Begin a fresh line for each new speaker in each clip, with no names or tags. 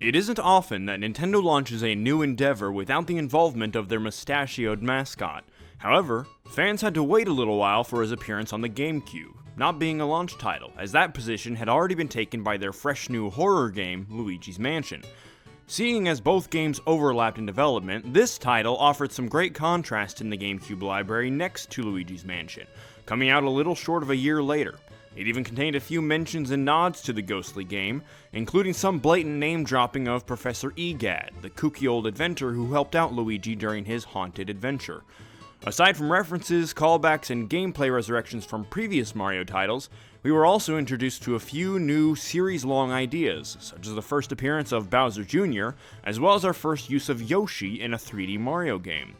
It isn't often that Nintendo launches a new endeavor without the involvement of their mustachioed mascot. However, fans had to wait a little while for his appearance on the GameCube, not being a launch title, as that position had already been taken by their fresh new horror game, Luigi's Mansion. Seeing as both games overlapped in development, this title offered some great contrast in the GameCube library next to Luigi's Mansion, coming out a little short of a year later. It even contained a few mentions and nods to the ghostly game, including some blatant name-dropping of Professor Egad, the kooky old inventor who helped out Luigi during his haunted adventure. Aside from references, callbacks, and gameplay resurrections from previous Mario titles, we were also introduced to a few new series-long ideas, such as the first appearance of Bowser Jr., as well as our first use of Yoshi in a 3D Mario game.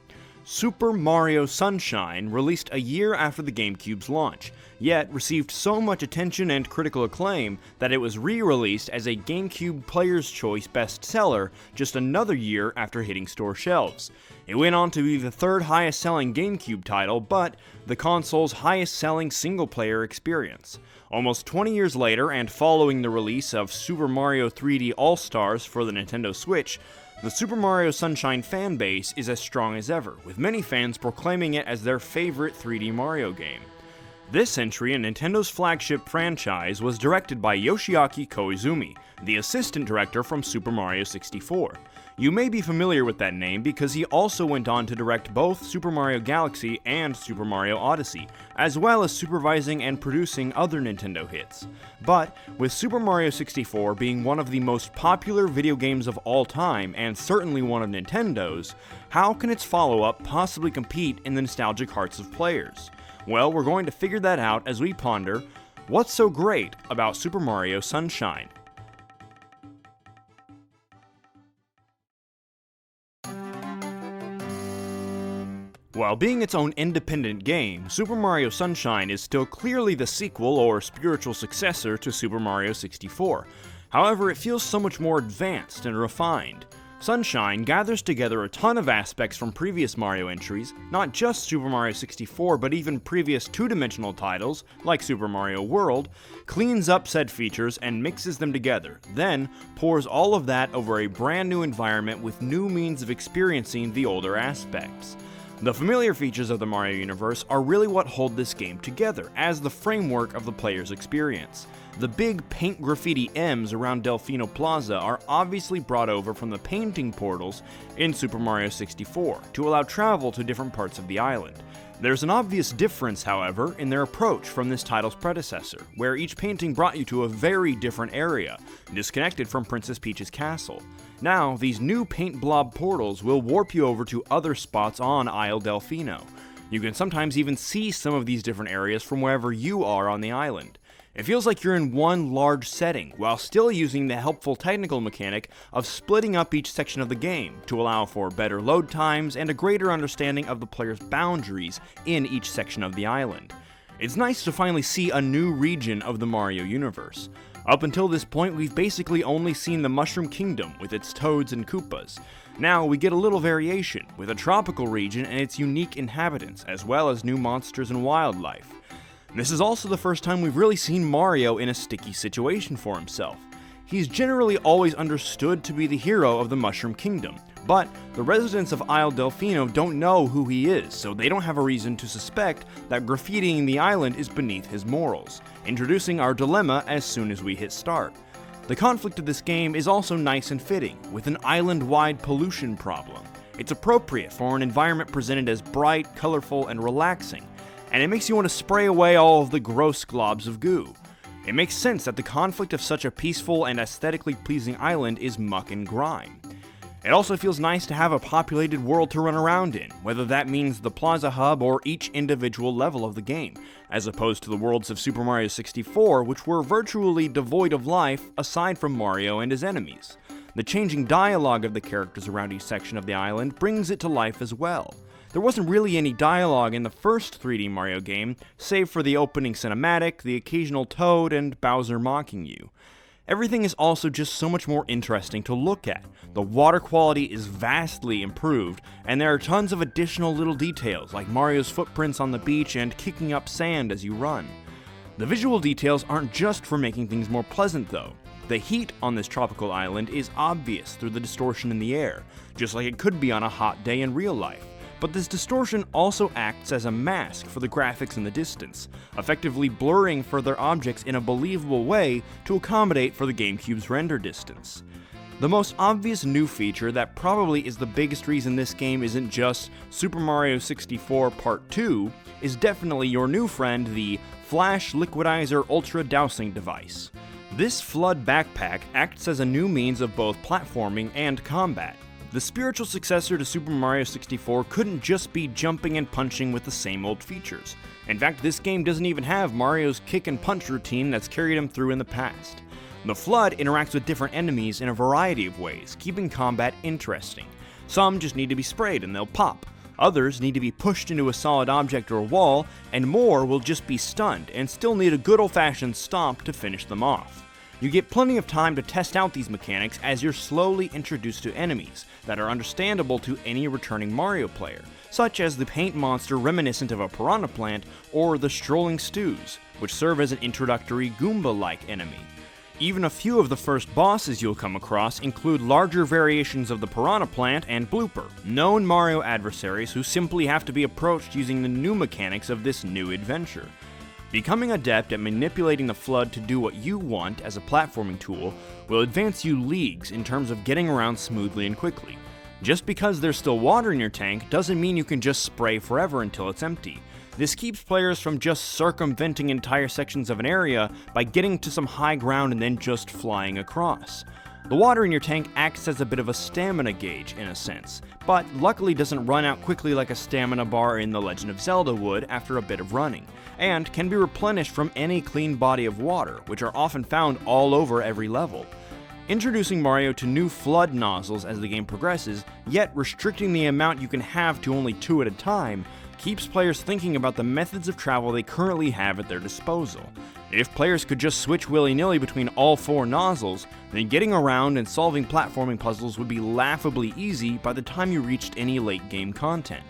Super Mario Sunshine released a year after the GameCube's launch, yet received so much attention and critical acclaim that it was re-released as a GameCube Player's Choice bestseller just another year after hitting store shelves. It went on to be the third highest selling GameCube title, but the console's highest selling single-player experience. Almost 20 years later, and following the release of Super Mario 3D All-Stars for the Nintendo Switch, the Super Mario Sunshine fanbase is as strong as ever, with many fans proclaiming it as their favorite 3D Mario game. This entry in Nintendo's flagship franchise was directed by Yoshiaki Koizumi, the assistant director from Super Mario 64. You may be familiar with that name because he also went on to direct both Super Mario Galaxy and Super Mario Odyssey, as well as supervising and producing other Nintendo hits. But, with Super Mario 64 being one of the most popular video games of all time, and certainly one of Nintendo's, how can its follow-up possibly compete in the nostalgic hearts of players? Well, we're going to figure that out as we ponder, what's so great about Super Mario Sunshine? While being its own independent game, Super Mario Sunshine is still clearly the sequel or spiritual successor to Super Mario 64. However, it feels so much more advanced and refined. Sunshine gathers together a ton of aspects from previous Mario entries, not just Super Mario 64 but even previous two-dimensional titles, like Super Mario World, cleans up said features and mixes them together, then pours all of that over a brand new environment with new means of experiencing the older aspects. The familiar features of the Mario universe are really what hold this game together as the framework of the player's experience. The big paint graffiti M's around Delfino Plaza are obviously brought over from the painting portals in Super Mario 64 to allow travel to different parts of the island. There's an obvious difference, however, in their approach from this title's predecessor, where each painting brought you to a very different area, disconnected from Princess Peach's castle. Now, these new paint blob portals will warp you over to other spots on Isle Delfino. You can sometimes even see some of these different areas from wherever you are on the island. It feels like you're in one large setting, while still using the helpful technical mechanic of splitting up each section of the game to allow for better load times and a greater understanding of the player's boundaries in each section of the island. It's nice to finally see a new region of the Mario universe. Up until this point, we've basically only seen the Mushroom Kingdom with its Toads and Koopas. Now we get a little variation, with a tropical region and its unique inhabitants, as well as new monsters and wildlife. This is also the first time we've really seen Mario in a sticky situation for himself. He's generally always understood to be the hero of the Mushroom Kingdom, but the residents of Isle Delfino don't know who he is, so they don't have a reason to suspect that graffitiing the island is beneath his morals, introducing our dilemma as soon as we hit start. The conflict of this game is also nice and fitting, with an island-wide pollution problem. It's appropriate for an environment presented as bright, colorful, and relaxing, and it makes you want to spray away all of the gross globs of goo. It makes sense that the conflict of such a peaceful and aesthetically pleasing island is muck and grime. It also feels nice to have a populated world to run around in, whether that means the Plaza Hub or each individual level of the game, as opposed to the worlds of Super Mario 64, which were virtually devoid of life aside from Mario and his enemies. The changing dialogue of the characters around each section of the island brings it to life as well. There wasn't really any dialogue in the first 3D Mario game, save for the opening cinematic, the occasional Toad, and Bowser mocking you. Everything is also just so much more interesting to look at. The water quality is vastly improved, and there are tons of additional little details, like Mario's footprints on the beach and kicking up sand as you run. The visual details aren't just for making things more pleasant though. The heat on this tropical island is obvious through the distortion in the air, just like it could be on a hot day in real life. But this distortion also acts as a mask for the graphics in the distance, effectively blurring further objects in a believable way to accommodate for the GameCube's render distance. The most obvious new feature that probably is the biggest reason this game isn't just Super Mario 64 Part 2 is definitely your new friend, the Flash Liquidizer Ultra Dowsing Device. This flood backpack acts as a new means of both platforming and combat. The spiritual successor to Super Mario 64 couldn't just be jumping and punching with the same old features. In fact, this game doesn't even have Mario's kick and punch routine that's carried him through in the past. The flood interacts with different enemies in a variety of ways, keeping combat interesting. Some just need to be sprayed and they'll pop. Others need to be pushed into a solid object or wall, and more will just be stunned and still need a good old-fashioned stomp to finish them off. You get plenty of time to test out these mechanics as you're slowly introduced to enemies that are understandable to any returning Mario player, such as the paint monster reminiscent of a piranha plant or the strolling stews, which serve as an introductory Goomba-like enemy. Even a few of the first bosses you'll come across include larger variations of the piranha plant and Blooper, known Mario adversaries who simply have to be approached using the new mechanics of this new adventure. Becoming adept at manipulating the flood to do what you want as a platforming tool will advance you leagues in terms of getting around smoothly and quickly. Just because there's still water in your tank doesn't mean you can just spray forever until it's empty. This keeps players from just circumventing entire sections of an area by getting to some high ground and then just flying across. The water in your tank acts as a bit of a stamina gauge in a sense, but luckily doesn't run out quickly like a stamina bar in The Legend of Zelda would after a bit of running, and can be replenished from any clean body of water, which are often found all over every level. Introducing Mario to new flood nozzles as the game progresses, yet restricting the amount you can have to only 2 at a time, keeps players thinking about the methods of travel they currently have at their disposal. If players could just switch willy-nilly between all 4 nozzles, then getting around and solving platforming puzzles would be laughably easy by the time you reached any late-game content.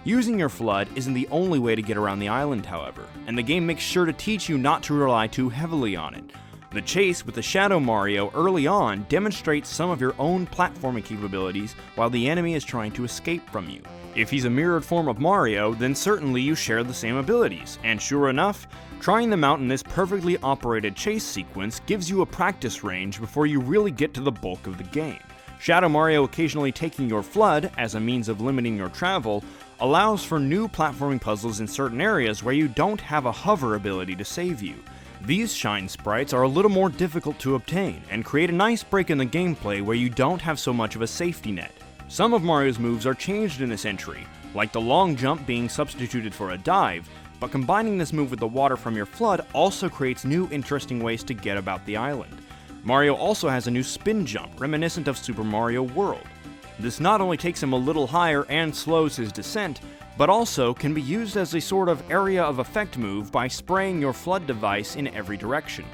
Using your flood isn't the only way to get around the island, however, and the game makes sure to teach you not to rely too heavily on it. The chase with the Shadow Mario early on demonstrates some of your own platforming capabilities while the enemy is trying to escape from you. If he's a mirrored form of Mario, then certainly you share the same abilities, and sure enough, trying them out in this perfectly operated chase sequence gives you a practice range before you really get to the bulk of the game. Shadow Mario occasionally taking your flood as a means of limiting your travel allows for new platforming puzzles in certain areas where you don't have a hover ability to save you. These shine sprites are a little more difficult to obtain and create a nice break in the gameplay where you don't have so much of a safety net. Some of Mario's moves are changed in this entry, like the long jump being substituted for a dive, but combining this move with the water from your flood also creates new interesting ways to get about the island. Mario also has a new spin jump, reminiscent of Super Mario World. This not only takes him a little higher and slows his descent, but also can be used as a sort of area of effect move by spraying your flood device in every direction.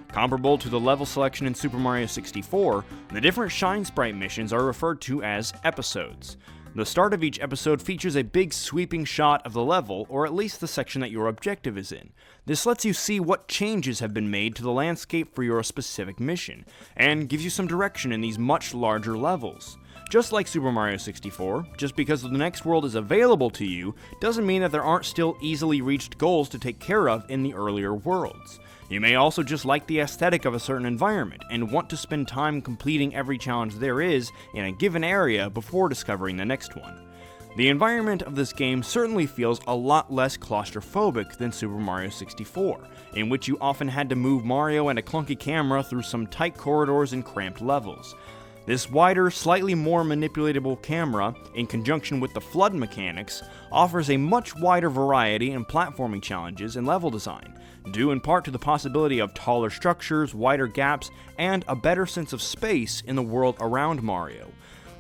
Comparable to the level selection in Super Mario 64, the different Shine Sprite missions are referred to as episodes. The start of each episode features a big sweeping shot of the level, or at least the section that your objective is in. This lets you see what changes have been made to the landscape for your specific mission, and gives you some direction in these much larger levels. Just like Super Mario 64, just because the next world is available to you doesn't mean that there aren't still easily reached goals to take care of in the earlier worlds. You may also just like the aesthetic of a certain environment and want to spend time completing every challenge there is in a given area before discovering the next one. The environment of this game certainly feels a lot less claustrophobic than Super Mario 64, in which you often had to move Mario and a clunky camera through some tight corridors and cramped levels. This wider, slightly more manipulatable camera, in conjunction with the flood mechanics, offers a much wider variety in platforming challenges and level design, due in part to the possibility of taller structures, wider gaps, and a better sense of space in the world around Mario.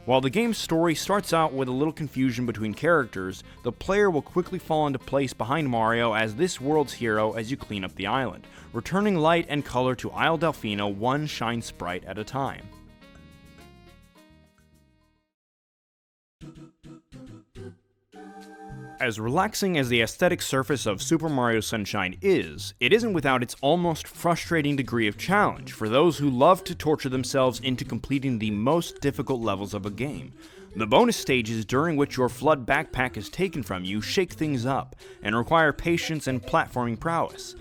While the game's story starts out with a little confusion between characters, the player will quickly fall into place behind Mario as this world's hero as you clean up the island, returning light and color to Isle Delfino one shine sprite at a time. As relaxing as the aesthetic surface of Super Mario Sunshine is, it isn't without its almost frustrating degree of challenge for those who love to torture themselves into completing the most difficult levels of a game. The bonus stages during which your FLUDD backpack is taken from you shake things up, and require patience and platforming prowess.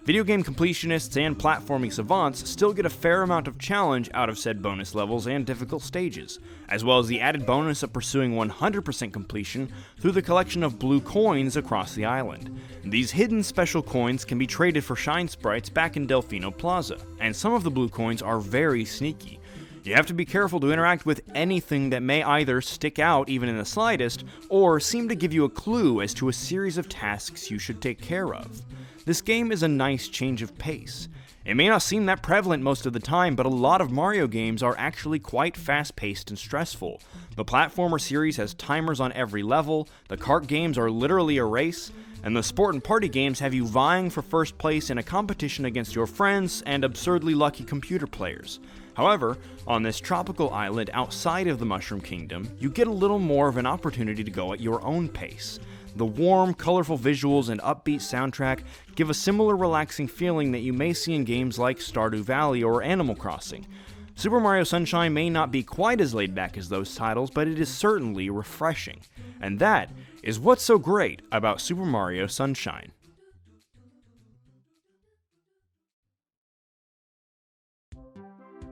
Video game completionists and platforming savants still get a fair amount of challenge out of said bonus levels and difficult stages, as well as the added bonus of pursuing 100% completion through the collection of blue coins across the island. These hidden special coins can be traded for shine sprites back in Delfino Plaza, and some of the blue coins are very sneaky. You have to be careful to interact with anything that may either stick out even in the slightest, or seem to give you a clue as to a series of tasks you should take care of. This game is a nice change of pace. It may not seem that prevalent most of the time, but a lot of Mario games are actually quite fast-paced and stressful. The platformer series has timers on every level, the kart games are literally a race, and the sport and party games have you vying for first place in a competition against your friends and absurdly lucky computer players. However, on this tropical island outside of the Mushroom Kingdom, you get a little more of an opportunity to go at your own pace. The warm, colorful visuals and upbeat soundtrack give a similar relaxing feeling that you may see in games like Stardew Valley or Animal Crossing. Super Mario Sunshine may not be quite as laid back as those titles, but it is certainly refreshing. And that is what's so great about Super Mario Sunshine.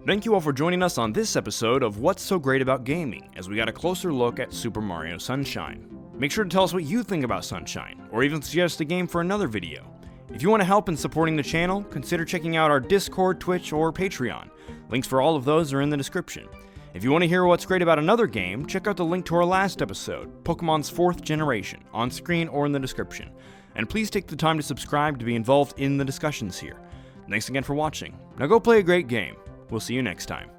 Thank you all for joining us on this episode of What's So Great About Gaming, as we got a closer look at Super Mario Sunshine. Make sure to tell us what you think about Sunshine, or even suggest a game for another video. If you want to help in supporting the channel, consider checking out our Discord, Twitch, or Patreon. Links for all of those are in the description. If you want to hear what's great about another game, check out the link to our last episode, Pokemon's 4th Generation, on screen or in the description. And please take the time to subscribe to be involved in the discussions here. Thanks again for watching. Now go play a great game. We'll see you next time.